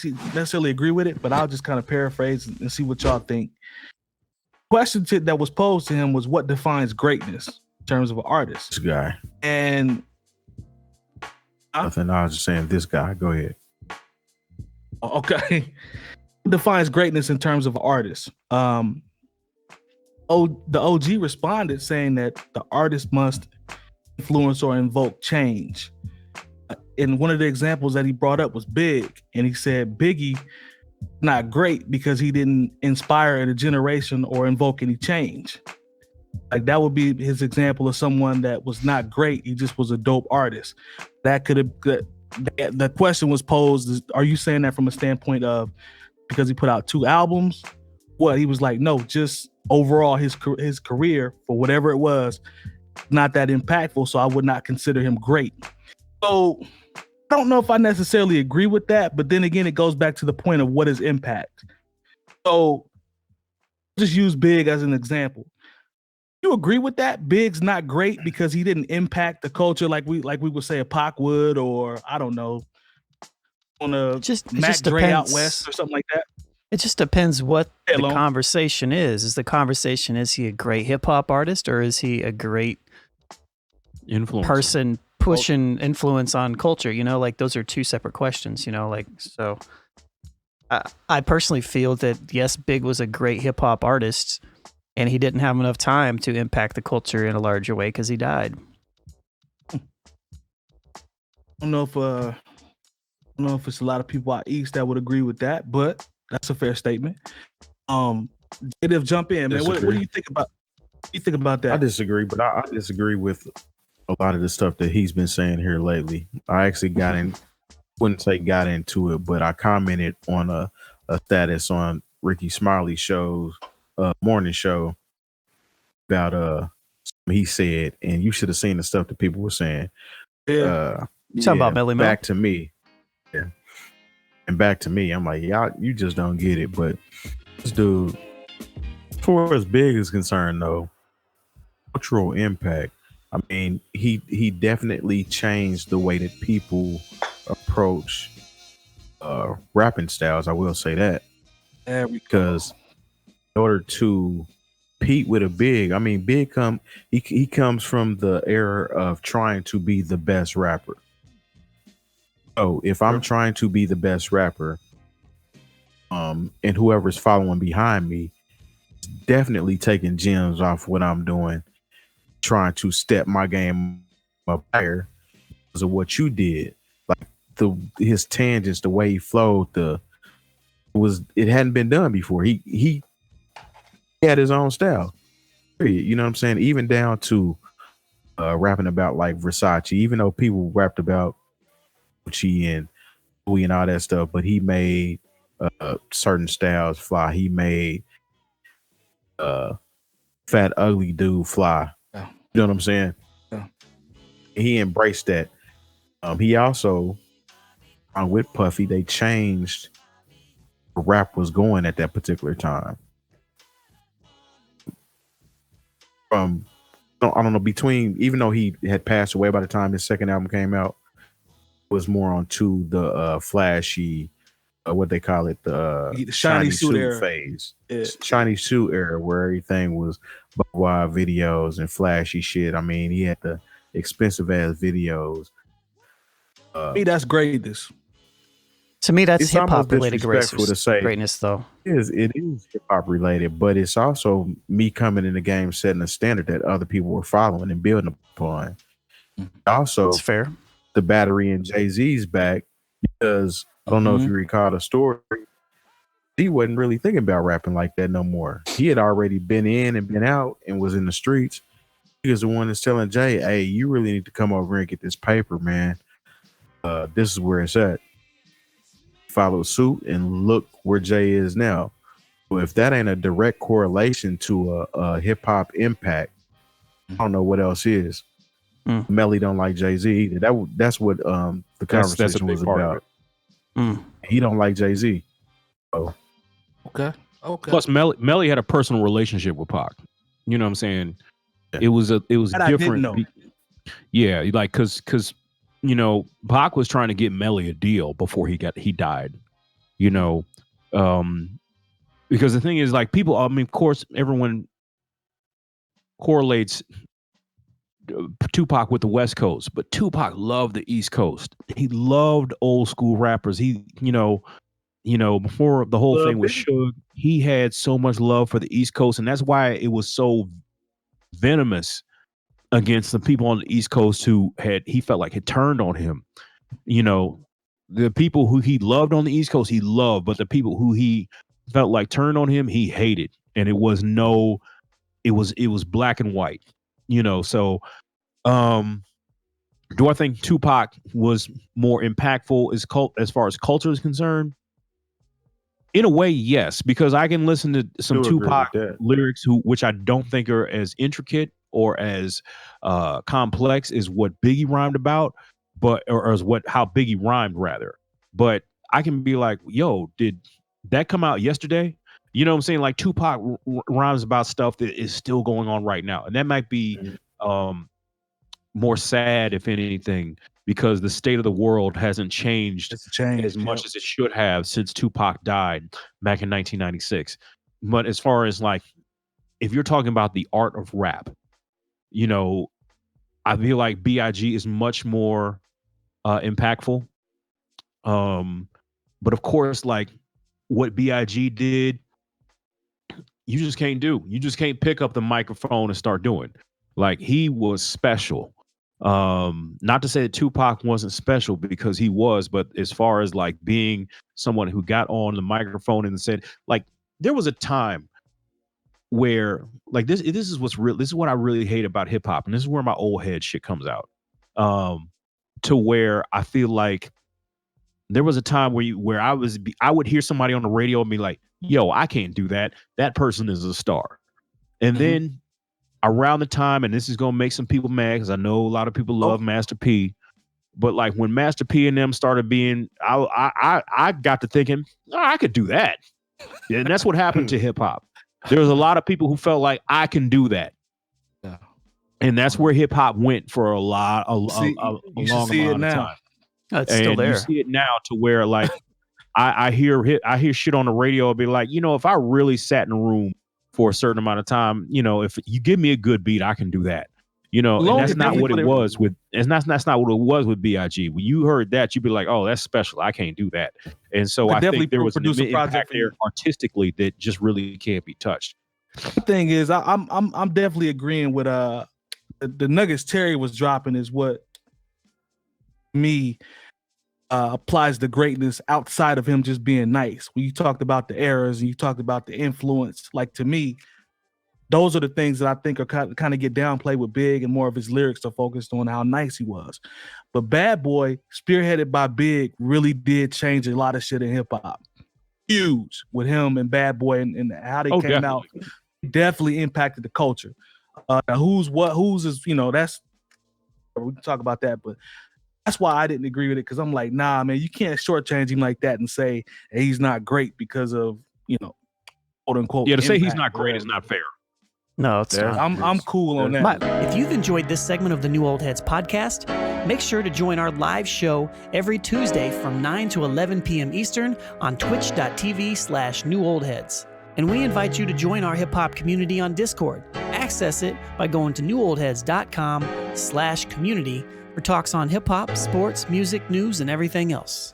actually necessarily agree with it, but I'll just kind of paraphrase and see what y'all think. Question that was posed to him was, what defines greatness in terms of an artist? This guy. And nothing. I was just saying this guy. Go ahead. Okay. Defines greatness in terms of an artist. The OG responded saying that the artist must influence or invoke change. And one of the examples that he brought up was Big, and he said Biggie not great because he didn't inspire a generation or invoke any change. Like that would be his example of someone that was not great. He just was a dope artist. That could have. The question was posed: are you saying that from a standpoint of because he put out 2 albums? What he was like, no, just overall his career for whatever it was, not that impactful. So I would not consider him great. So I don't know if I necessarily agree with that, but then again, it goes back to the point of what is impact. So just use Big as an example. You agree with that? Big's not great because he didn't impact the culture like we would say a Pac would, or I don't know, on a Mac Dre out west or something like that. It just depends what the conversation is. Is the conversation, is he a great hip hop artist or is he a great person pushing influence on culture? You know, like those are 2 separate questions, you know, like, so I personally feel that yes, Big was a great hip hop artist and he didn't have enough time to impact the culture in a larger way because he died. I don't know if it's a lot of people out east that would agree with that, but that's a fair statement. Jay Diff, jump in, man. What do you think about? What do you think about that? I disagree, but I disagree with a lot of the stuff that he's been saying here lately. I actually wouldn't say got into it, but I commented on a status on Ricky Smiley's show, morning show, about he said, and you should have seen the stuff that people were saying. Yeah. You talking about Melle Mel? Back to me. Yeah. And back to me, I'm like, y'all, you just don't get it. But this dude, as far as Big is concerned, though, cultural impact. I mean, he definitely changed the way that people approach rapping styles. I will say that. Because in order to compete with a Big, I mean, Big he comes from the era of trying to be the best rapper. So if I'm trying to be the best rapper, and whoever's following behind me is definitely taking gems off what I'm doing, trying to step my game up higher because of what you did. Like his tangents, the way he flowed, it hadn't been done before. He had his own style. Period. You know what I'm saying? Even down to rapping about like Versace, even though people rapped about Gucci and Louis and all that stuff, but he made certain styles fly. He made fat ugly dude fly. Yeah. You know what I'm saying? Yeah. He embraced that. He also, with Puffy, they changed where rap was going at that particular time. I don't know, between, even though he had passed away by the time his second album came out, was more onto the flashy, what they call it, the shiny suit phase. Yeah. Shiny suit era, where everything was wide videos and flashy shit. I mean, he had the expensive ass videos. To me, that's greatness. To me, that's hip hop related greatness, though. It is hip hop related, but it's also me coming in the game, setting a standard that other people were following and building upon. Also, it's fair. The Battery and Jay-Z's back, because I don't know if you recall the story. He wasn't really thinking about rapping like that no more. He had already been in and been out and was in the streets. He was the one that's telling Jay, "Hey, you really need to come over and get this paper, man. This is where it's at." Follow suit and look where Jay is now. So if that ain't a direct correlation to a hip hop impact, I don't know what else is. Melly don't like Jay-Z either. That's what the conversation was about. He don't like Jay-Z. Oh, okay. Plus, Melly had a personal relationship with Pac. You know what I'm saying? Yeah. It was different. Yeah, like because you know, Pac was trying to get Melly a deal before he died. you know, because the thing is, like, people, I mean, of course, everyone correlates Tupac with the West Coast, but Tupac loved the East Coast. He loved old school rappers. He, you know, before the whole thing was Suge, he had so much love for the East Coast, and that's why it was so venomous against the people on the East Coast who he felt like had turned on him. You know, the people who he loved on the East Coast, he loved, but the people who he felt like turned on him, he hated. And it was black and white, you know. So do I think Tupac was more impactful as far as culture is concerned? In a way, yes, because I can listen to some Tupac lyrics which I don't think are as intricate or as complex as what Biggie rhymed about, or as how Biggie rhymed rather. But I can be like, yo, did that come out yesterday? You know what I'm saying? Like Tupac rhymes about stuff that is still going on right now, and that might be more sad, if anything, because the state of the world hasn't changed as much as it should have since Tupac died back in 1996. But as far as like, if you're talking about the art of rap, you know, I feel like B.I.G. is much more impactful. But of course, like what B.I.G. did, you just can't do. You just can't pick up the microphone and start doing. Like, he was special. Not to say that Tupac wasn't special, because he was, but as far as like being someone who got on the microphone and said, like, there was a time where, like, this is what's real. This is what I really hate about hip hop, and this is where my old head shit comes out. To where I feel like there was a time where I would hear somebody on the radio and be like, yo, I can't do that. That person is a star. And then around the time, and this is going to make some people mad because I know a lot of people love Master P, but like when Master P and them started being, I got to thinking, I could do that. And that's what happened to hip hop. There was a lot of people who felt like I can do that. Yeah. And that's where hip hop went for a long amount of time. It's still there. You see it now to where like I hear shit on the radio. I'll be like, you know, if I really sat in a room for a certain amount of time, you know, if you give me a good beat, I can do that. You know, and that's not what it was with. And that's not what it was with B.I.G. When you heard that, you'd be like, oh, that's special. I can't do that. And so I think there was an impact there artistically that just really can't be touched. The thing is, I'm definitely agreeing with the nuggets Terry was dropping is what me applies the greatness outside of him just being nice. When you talked about the eras and you talked about the influence, like to me, those are the things that I think are kind of get downplayed with Big, and more of his lyrics are focused on how nice he was. But Bad Boy, spearheaded by Big, really did change a lot of shit in hip hop. Huge with him and Bad Boy and how they came out. Definitely impacted the culture. Who's is, you know, that's, we can talk about that, but that's why I didn't agree with it, because I'm like, nah, man, you can't shortchange him like that and say hey, he's not great because of, you know, quote unquote. Yeah, to say he's not great is not fair. No, it's not. I'm cool on that. If you've enjoyed this segment of the New Old Heads podcast, make sure to join our live show every Tuesday from 9 to 11 p.m. Eastern on twitch.tv/newoldheads. And we invite you to join our hip hop community on Discord. Access it by going to newoldheads.com/community for talks on hip hop, sports, music, news, and everything else.